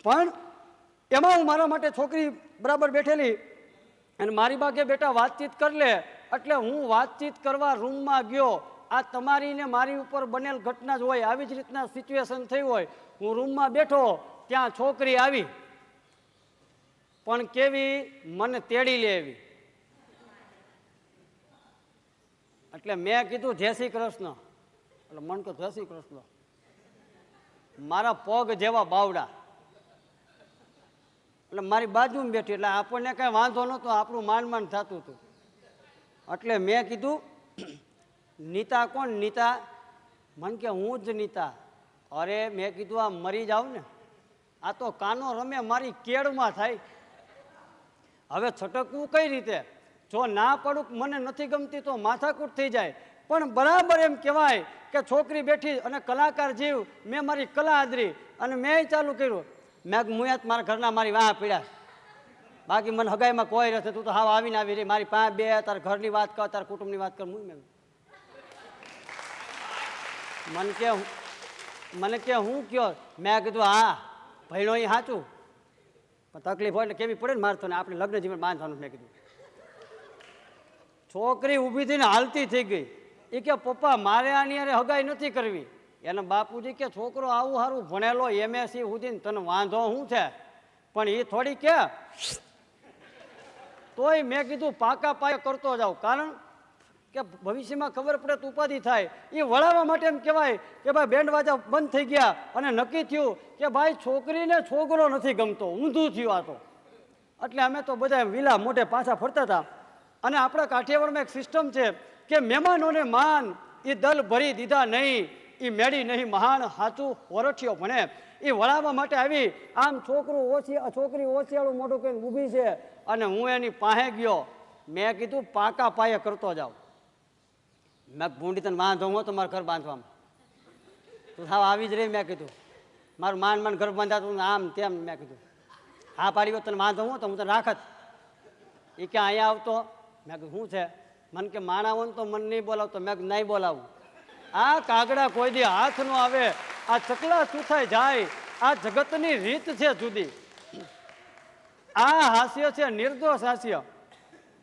પણ એમાં હું મારા માટે છોકરી બરાબર બેઠેલી અને મારી બાગે બેટા વાતચીત કરી લે, એટલે હું વાતચીત કરવા રૂમમાં ગયો. આ તમારી ને મારી ઉપર બનેલ ઘટના જ હોય, આવી જ રીતના સિચ્યુએશન થઈ હોય. હું રૂમમાં બેઠો, ત્યાં છોકરી આવી, પણ કેવી, મને તેડી લે એવી. એટલે મેં કીધું જય શ્રી કૃષ્ણ. એટલે મન તો જય શ્રી કૃષ્ણ, મારા પગ જેવા બાવડા. એટલે મારી બાજુમાં બેઠી, એટલે આપણને કઈ વાંધો નહોતો, આપણું માન થતું હતું. એટલે મેં કીધું નીતા કોણ? નીતા? મને કે હું જ નીતા. અરે મેં કીધું આ મરી જાવ ને, આ તો કાનો રમે મારી કેળમાં થાય. હવે છટકવું કઈ રીતે? જો ના પડું મને નથી ગમતી તો માથાકૂટ થઈ જાય. પણ બરાબર એમ કહેવાય કે છોકરી બેઠી અને કલાકાર જીવ, મેં મારી કલા આદરી અને મેં ચાલુ કર્યું. મેં મુયાત મારા ઘરના મારી વાહ પીડ્યા, બાકી મને હગાઈમાં કોઈ નથી. તું તો હાવ આવીને આવી રહી મારી પાસે બે, તારા ઘરની વાત કર, તારા કુટુંબની વાત કર. મને કે હું કયો? મેં કીધું હા ભણ્યો એ સાચું, પણ તકલીફ હોય એટલે કેવી પડે ને મારે તો, આપણે લગ્ન જીવન બાંધવાનું. મેં કીધું. છોકરી ઊભી થઈને હાલતી થઈ ગઈ. એ કે પપ્પા મારે આની યારે હગાઈ નથી કરવી. એના બાપુજી કે છોકરો આવું સારું ભણેલો MSc સુધી, તને વાંધો શું છે? પણ એ થોડી કે તોય મેં કીધું પાકા પાયે કરતો જાવ, કારણ કે ભવિષ્યમાં ખબર પડે તો ઉપાધિ થાય. એ વળાવવા માટે એમ કહેવાય કે ભાઈ બેન્ડ વાજા બંધ થઈ ગયા અને નક્કી થયું કે ભાઈ છોકરીને છોકરો નથી ગમતો, ઊંધું થયું આ તો. એટલે અમે તો બધા વિલા મોઢે પાછા ફરતા હતા. અને આપણા કાઠિયાવાડમાં એક સિસ્ટમ છે કે મહેમાનોને માન એ દલ ભરી દીધા નહીં, એ મેળી નહીં મહાન, સાચું વરઠિયો ભણે. એ વળાવવા માટે આવી. આમ છોકરી ઓછિયાળું મોઢું કહીને ઊભી છે અને હું એની પાસે ગયો. મેં કીધું પાકા પાયે કરતો જાવ. મેં ભૂંડી તને વાંધો હું તો મારા ઘર બાંધવામાં, તું સાવ આવી જ રહી. મેં કીધું મારું માન ઘર બાંધાતું આમ તેમ. મેં કીધું હા પાડી ગયો, તને વાંધો હું તો હું તને રાખત. એ ક્યાં અહીંયા આવતો? મેં કીધું શું છે? મને કે માણા હોય તો મને નહીં બોલાવતો. મેં નહીં બોલાવું. આ કાગડા કોઈ દી હાથ નો આવે, આ ચકલા ચૂથાઈ જાય. આ જગતની રીત છે જુદી. આ હાસ્ય છે નિર્દોષ હાસ્ય.